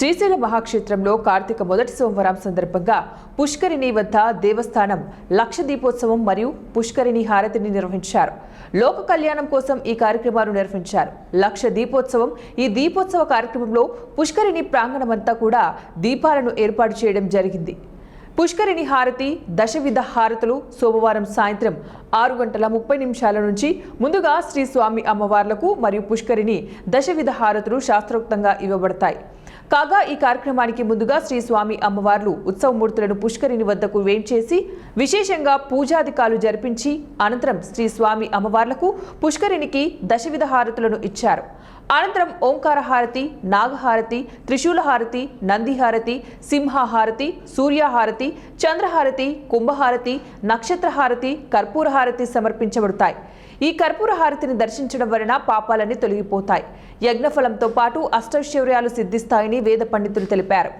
శ్రీశైల మహాక్షేత్రంలో కార్తీక మొదటి సోమవారం సందర్భంగా పుష్కరిణి వద్ద దేవస్థానం లక్ష దీపోత్సవం మరియు పుష్కరిణి హారతిని నిర్వహించారు. లోక కళ్యాణం కోసం ఈ కార్యక్రమాలు నిర్వహించారు. లక్ష దీపోత్సవం ఈ దీపోత్సవ కార్యక్రమంలో పుష్కరిణి ప్రాంగణమంతా కూడా దీపాలను ఏర్పాటు చేయడం జరిగింది. పుష్కరిణి హారతి దశవిధ హారతులు సోమవారం సాయంత్రం 6:30 నుంచి ముందుగా శ్రీ స్వామి అమ్మవార్లకు మరియు పుష్కరిణి దశవిధ హారతులు శాస్త్రోక్తంగా ఇవ్వబడతాయి. కాగా ఈ కార్యక్రమానికి ముందుగా శ్రీ స్వామి అమ్మవార్లు ఉత్సవమూర్తులను పుష్కరిణి వద్దకు వేంచేసి విశేషంగా పూజాధికాలు జరిపించి అనంతరం శ్రీ స్వామి అమ్మవార్లకు పుష్కరిణికి దశవిధ హారతులను ఇచ్చారు. అనంతరం ఓంకార హారతి, నాగహారతి, త్రిశూల హారతి, నందిహారతి, సింహహారతి, సూర్యహారతి, చంద్రహారతి, కుంభహారతి, నక్షత్రహారతి, కర్పూర హారతి సమర్పించబడతాయి. ఈ కర్పూర హారతిని దర్శించడం వలన పాపాలన్నీ తొలగిపోతాయి. యజ్ఞఫలంతో పాటు అష్టైశ్వర్యాలు సిద్ధిస్తాయని వేద పండితులు తెలిపారు.